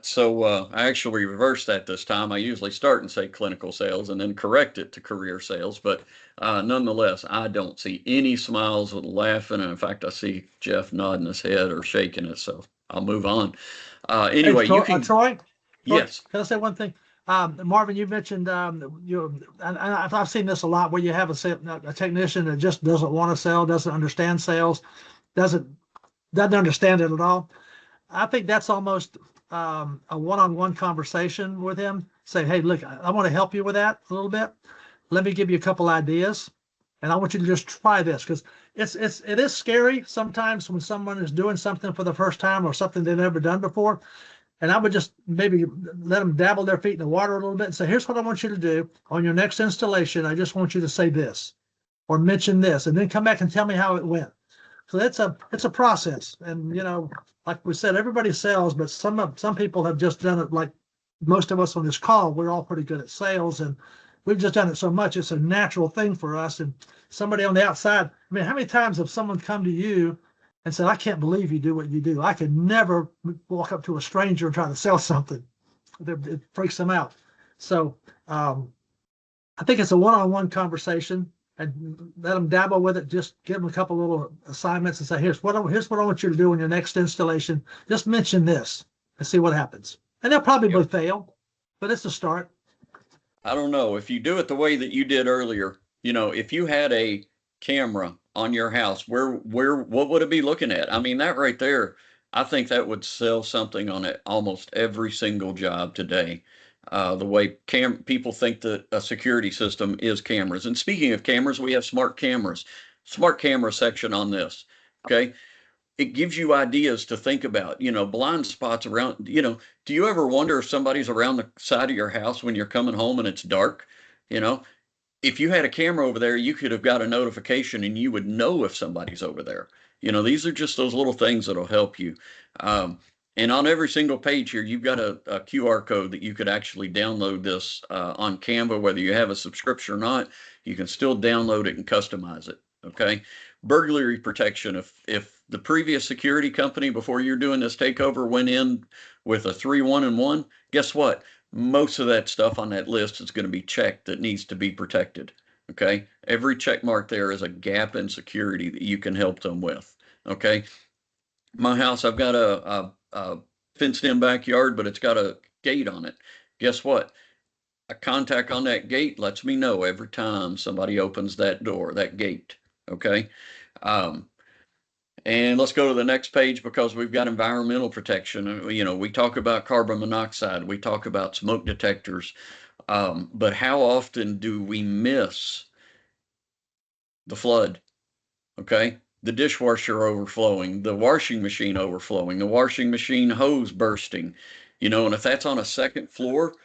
So I actually reversed that this time. I usually start and say clinical sales and then correct it to career sales. But nonetheless, I don't see any smiles or laughing. And in fact, I see Jeff nodding his head or shaking it. So I'll move on. Anyway, hey, you can. Troy, Yes. can I say one thing? Marvin, you mentioned and I've seen this a lot where you have a technician that just doesn't want to sell, doesn't understand sales, doesn't understand it at all. I think that's almost a one-on-one conversation with him. Say, hey, look, I want to help you with that a little bit. Let me give you a couple ideas, and I want you to just try this, because it is scary sometimes when someone is doing something for the first time or something they've never done before. And I would just maybe let them dabble their feet in the water a little bit and say, here's what I want you to do on your next installation. I just want you to say this or mention this, and then come back and tell me how it went. So it's a process. And, like we said, everybody sells, but some people have just done it like most of us on this call. We're all pretty good at sales, and we've just done it so much. It's a natural thing for us. And somebody on the outside, I mean, how many times have someone come to you and said, I can't believe you do what you do. I could never walk up to a stranger and try to sell something. It freaks them out. So I think it's a one-on-one conversation, and let them dabble with it. Just give them a couple little assignments and say, here's what I want you to do in your next installation. Just mention this and see what happens. And they'll probably fail, but it's a start. I don't know. If you do it the way that you did earlier, if you had a camera on your house, what would it be looking at? I mean, that right there, I think that would sell something on it almost every single job today. The way people think that a security system is cameras. And speaking of cameras, we have smart cameras, smart camera section on this. Okay. It gives you ideas to think about, blind spots around, do you ever wonder if somebody's around the side of your house when you're coming home and it's dark? You know, if you had a camera over there, you could have got a notification and you would know if somebody's over there. These are just those little things that'll help you. And on every single page here, you've got a QR code that you could actually download this on Canva, whether you have a subscription or not. You can still download it and customize it. Okay. Burglary protection. If the previous security company before you're doing this takeover went in with a 3-1-1, guess what? Most of that stuff on that list is going to be checked that needs to be protected. Okay. Every check mark there is a gap in security that you can help them with. Okay. My house, I've got a fenced in backyard, but it's got a gate on it. Guess what? A contact on that gate lets me know every time somebody opens that door, that gate. Okay. Um, and let's go to the next page because we've got environmental protection. We talk about carbon monoxide, we talk about smoke detectors, but how often do we miss the flood? Okay. The dishwasher overflowing, the washing machine overflowing, the washing machine hose bursting, and if that's on a second floor,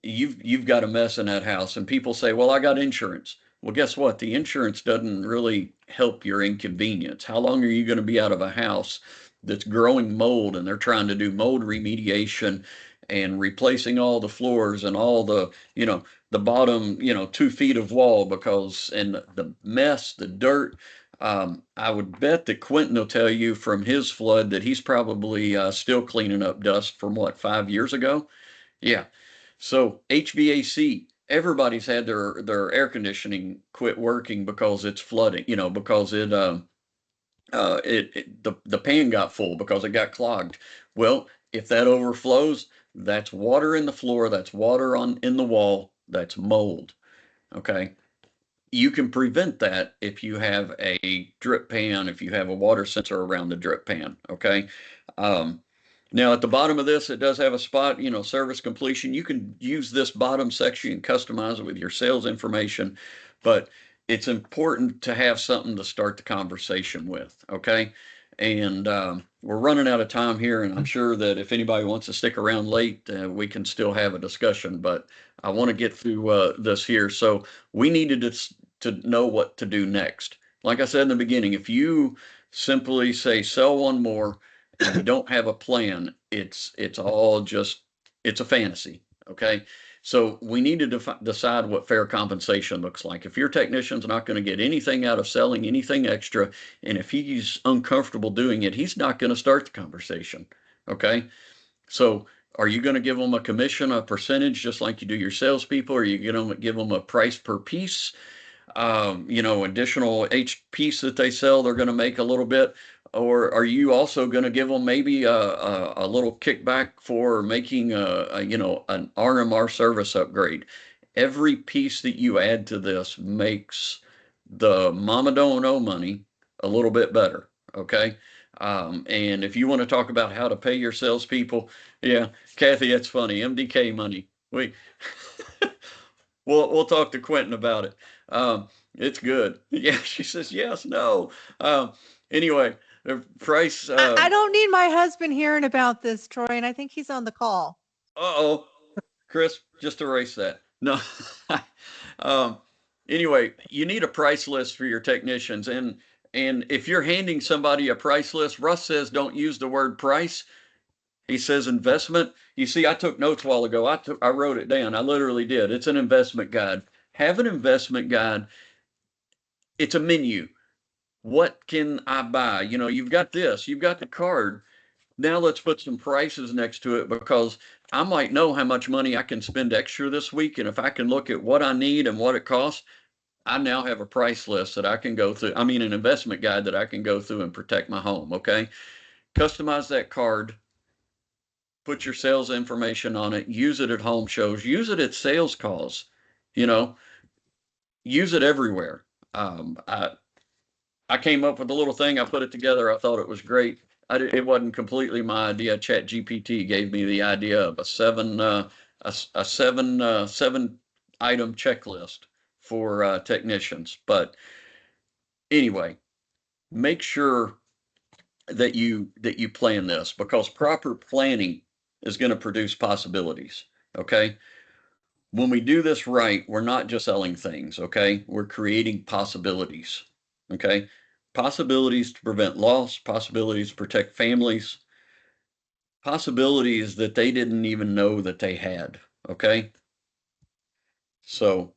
you've got a mess in that house. And people say, well, I got insurance. Well, guess what? The insurance doesn't really help your inconvenience. How long are you going to be out of a house that's growing mold and they're trying to do mold remediation and replacing all the floors and all the bottom, 2 feet of wall and the mess, the dirt. I would bet that Quentin will tell you from his flood that he's probably still cleaning up dust from 5 years ago. Yeah. So HVAC, everybody's had their air conditioning quit working because it's flooding, because the pan got full because it got clogged. Well, if that overflows, that's water in the floor, that's water in the wall, that's mold. Okay. You can prevent that if you have a drip pan, if you have a water sensor around the drip pan. Okay. Now at the bottom of this, it does have a spot, service completion. You can use this bottom section and customize it with your sales information, but it's important to have something to start the conversation with. Okay. And we're running out of time here, and I'm sure that if anybody wants to stick around late, we can still have a discussion, but I want to get through this here. So we needed to know what to do next. Like I said in the beginning, if you simply say sell one more and you don't have a plan, it's all just, it's a fantasy. Okay. So we need to decide what fair compensation looks like. If your technician's not going to get anything out of selling anything extra, and if he's uncomfortable doing it, he's not going to start the conversation. Okay. So are you going to give them a commission, a percentage, just like you do your salespeople? Or are you going to give them a price per piece? Additional each piece that they sell, they're going to make a little bit. Or are you also going to give them maybe a little kickback for making an RMR service upgrade? Every piece that you add to this makes the mama don't know money a little bit better. Okay. And if you want to talk about how to pay your salespeople, yeah, Kathy, that's funny. MDK money. We'll talk to Quentin about it. It's good. Yeah, she says yes, no. Anyway, the price. I don't need my husband hearing about this, Troy, and I think he's on the call. Uh-oh, Chris, just erase that. No. Anyway, you need a price list for your technicians, and if you're handing somebody a price list, Russ says don't use the word price. He says investment. You see, I took notes a while ago. I wrote it down. I literally did. It's an investment guide. Have an investment guide. It's a menu. What can I buy? You've got this, you've got the card. Now let's put some prices next to it, because I might know how much money I can spend extra this week. And if I can look at what I need and what it costs, I now have a price list that I can go through. An investment guide that I can go through and protect my home. Okay. Customize that card. put your sales information on it, use it at home shows, use it at sales calls, you know, use it everywhere. Um, I, I came up with a little thing. I put it together. I thought it was great. It wasn't completely my idea. Chat GPT gave me the idea of a seven item checklist for technicians. But anyway, make sure that you plan this, because proper planning is going to produce possibilities. Okay. When we do this right, we're not just selling things. Okay. We're creating possibilities. Okay. Possibilities to prevent loss, possibilities to protect families, possibilities that they didn't even know that they had. Okay. So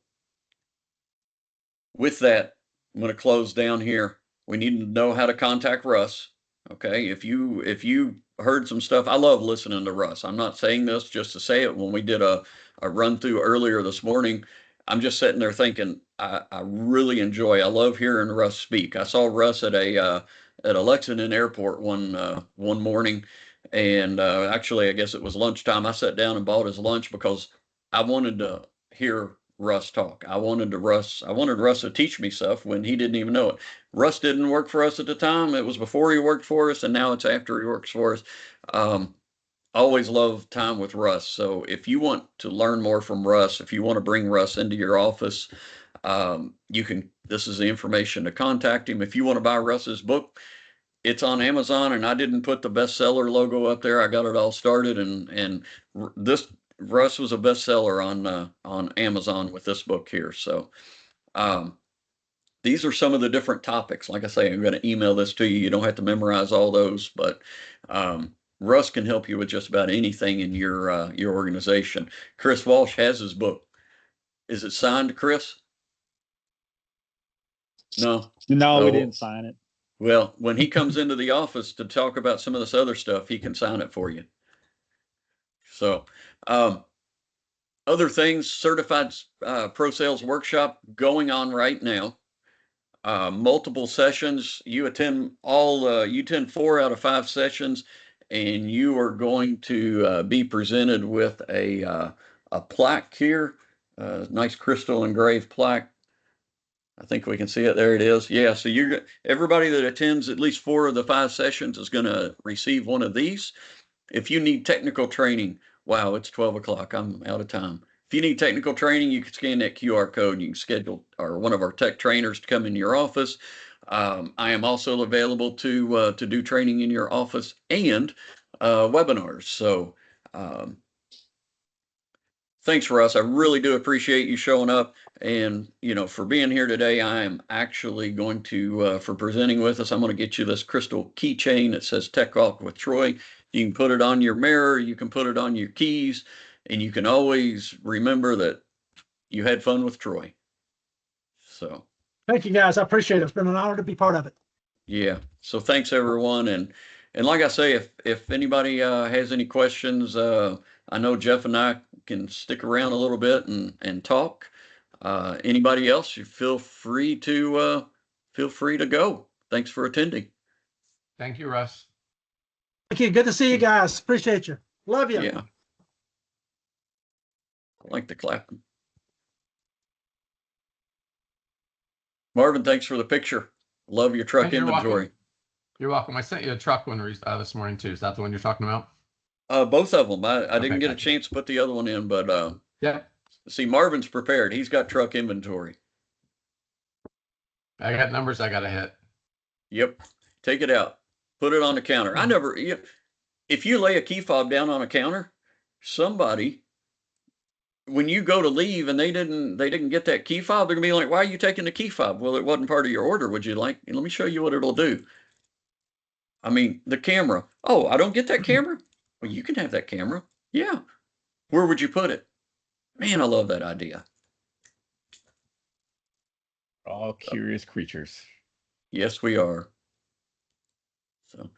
with that, I'm going to close down here. We need to know how to contact Russ. Okay. If you heard some stuff, I love listening to Russ. I'm not saying this just to say it. When we did a run through earlier this morning, I'm just sitting there thinking, I really I love hearing Russ speak. I saw Russ at a Lexington airport one morning, and actually, I guess it was lunchtime. I sat down and bought his lunch because I wanted to hear Russ talk. I wanted Russ to teach me stuff when he didn't even know it. Russ didn't work for us at the time. It was before he worked for us, and now it's after he works for us. Always love time with Russ. So if you want to learn more from Russ, if you want to bring Russ into your office, you can. This is the information to contact him. If you want to buy Russ's book, it's on Amazon, and I didn't put the bestseller logo up there. I got it all started, and this Russ was a bestseller on Amazon with this book here. So these are some of the different topics. Like I say, I'm going to email this to you. You don't have to memorize all those, but Russ can help you with just about anything in your organization. Chris Walsh has his book. Is it signed, Chris? No. No, we Oh, didn't sign it. well, when he comes into the office to talk about some of this other stuff, he can sign it for you. So, other things, certified pro sales workshop going on right now. Multiple sessions. You attend 4 out of 5 sessions, and you are going to be presented with a plaque here, nice crystal engraved plaque. I think we can see it. There it is. Yeah. So everybody that attends at least 4 of the 5 sessions is going to receive one of these. If you need technical training, wow, it's 12 o'clock. I'm out of time. If you need technical training, you can scan that QR code and you can schedule one of our tech trainers to come into your office. I am also available to do training in your office and webinars. So thanks, Russ. I really do appreciate you showing up and, for being here today. I am actually going to, for presenting with us, I'm going to get you this crystal keychain that says Tech Talk with Troy. You can put it on your mirror, you can put it on your keys, and you can always remember that you had fun with Troy. So Thank you, guys. I appreciate it. It's been an honor to be part of it. yeah. So thanks, everyone. And like I say, if anybody has any questions, I know Jeff and I can stick around a little bit and talk. Anybody else, you feel free to go. Thanks for attending. Thank you, Russ. Thank you. Good to see you guys. Appreciate you. Love you. Yeah. I like the clapping. Marvin, thanks for the picture. Love your truck You're inventory. welcome. You're welcome. I sent you a truck one this morning too. Is that the one you're talking about? Both of them. I didn't Okay, get a gotcha. chance to put the other one in, but Yeah. see, Marvin's prepared. He's got truck inventory. I got numbers I got to hit. Yep. Take it out. Put it on the counter. If you lay a key fob down on a counter, somebody, when you go to leave and they didn't get that key fob, they're gonna be like, why are you taking the key fob? Well, it wasn't part of your order. Would you like? Let me show you what it'll do. I mean, the camera. Oh, I don't get that camera? Well, you can have that camera. Yeah. Where would you put it? Man, I love that idea. All curious creatures. Yes, we are. So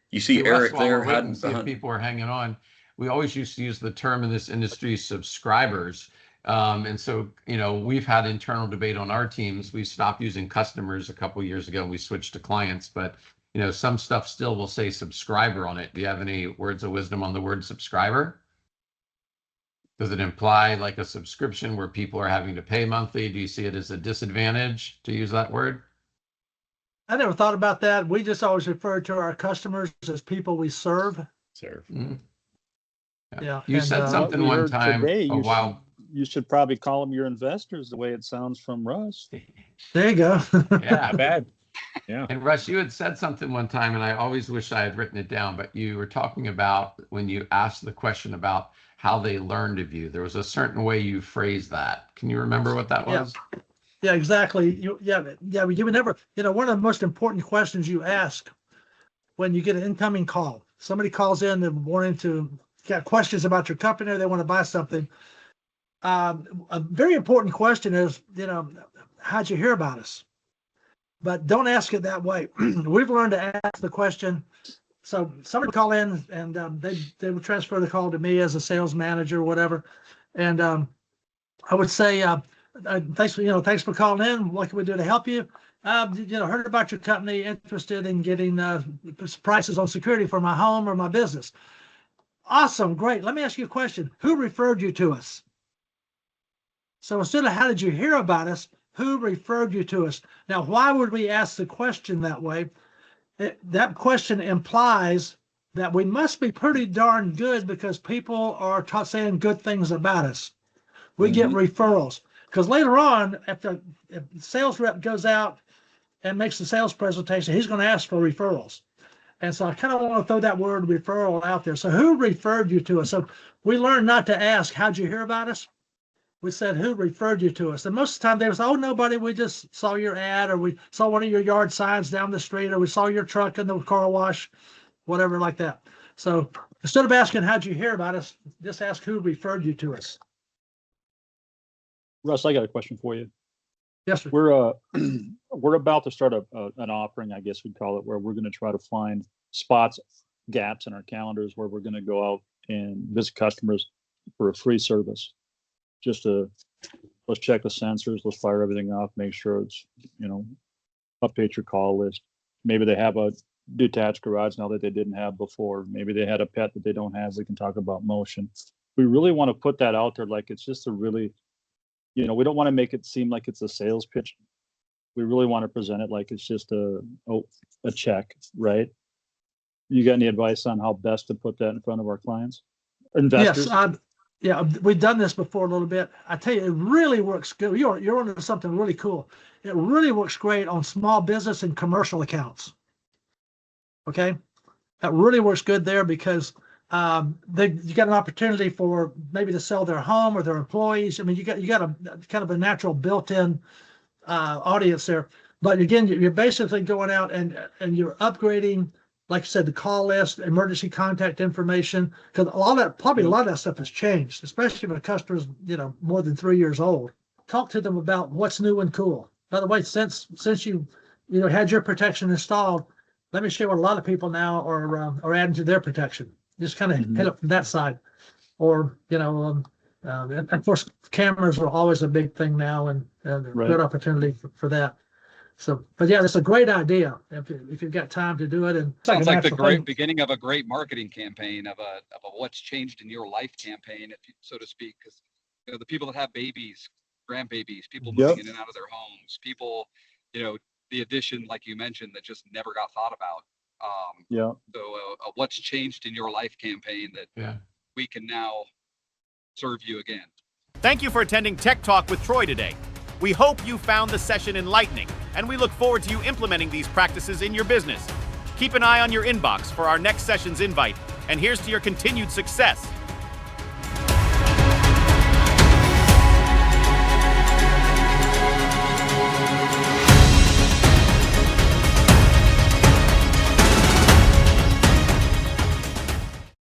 you see Hey, Eric Russ, while there we're waiting hiding to see if behind. people are hanging on. We always used to use the term in this industry, subscribers. And so, we've had internal debate on our teams. We stopped using customers a couple of years ago and we switched to clients, but some stuff still will say subscriber on it. Do you have any words of wisdom on the word subscriber? Does it imply like a subscription where people are having to pay monthly? Do you see it as a disadvantage to use that word? I never thought about that. We just always refer to our customers as people we serve. Serve. Mm. Yeah. You and, said something What we one heard time today, a while. You should probably call them your investors, the way it sounds from Russ. There you go. Yeah. Not bad. Yeah. And Russ, you had said something one time, and I always wish I had written it down, but you were talking about when you asked the question about how they learned of you. There was a certain way you phrased that. Can you remember what that was? Yeah, exactly. You would never, one of the most important questions you ask when you get an incoming call, somebody calls in and got questions about your company or they want to buy something. A very important question is, how'd you hear about us? But don't ask it that way. We've learned to ask the question. So somebody would call in and they would transfer the call to me as a sales manager or whatever. And I would say, thanks for calling in. What can we do to help you? Heard about your company, interested in getting prices on security for my home or my business. Awesome, great. Let me ask you a question. Who referred you to us? So instead of how did you hear about us, who referred you to us? Now, why would we ask the question that way? That question implies that we must be pretty darn good because people are saying good things about us. We get referrals. Because later on, if the sales rep goes out and makes the sales presentation, he's going to ask for referrals. And so I kind of want to throw that word referral out there. So who referred you to us? So we learned not to ask, how'd you hear about us? We said, who referred you to us? And most of the time they would say, oh, nobody, we just saw your ad, or we saw one of your yard signs down the street, or we saw your truck in the car wash, whatever like that. So instead of asking, how'd you hear about us, just ask who referred you to us. Russ, I got a question for you. Yes, sir. We're about to start an offering, I guess we'd call it, where we're going to try to find spots, gaps in our calendars where we're going to go out and visit customers for a free service. Just let's check the sensors, let's fire everything off, make sure it's, update your call list. Maybe they have a detached garage now that they didn't have before. Maybe they had a pet that they don't have. We can talk about motion. We really want to put that out there like it's just a really, we don't want to make it seem like it's a sales pitch. We really want to present it like it's just a check, right? You got any advice on how best to put that in front of our clients, investors? Yes, we've done this before a little bit. I tell you, it really works good. You're onto something really cool. It really works great on small business and commercial accounts. Okay, that really works good there because you got an opportunity for maybe to sell their home or their employees. I mean, you got a kind of a natural built-in audience there. But again, you're basically going out and you're upgrading, like I said, the call list, emergency contact information, because a lot of that stuff has changed, especially when a customer's more than 3 years old. Talk to them about what's new and cool. By the way, since you had your protection installed, let me show you what a lot of people now are adding to their protection. Just kind of hit it from that side, or and of course cameras are always a big thing now, and Right. good opportunity for that. So, but yeah, it's a great idea if you've got time to do it. And Sounds like the natural great thing. beginning of a great marketing campaign, of a what's changed in your life campaign, so to speak. Because the people that have babies, grandbabies, people moving in and out of their homes, people, the addition, like you mentioned, that just never got thought about. So a what's changed in your life campaign that we can now serve you again. Thank you for attending Tech Talk with Troy today. We hope you found the session enlightening, and we look forward to you implementing these practices in your business. Keep an eye on your inbox for our next session's invite, and here's to your continued success.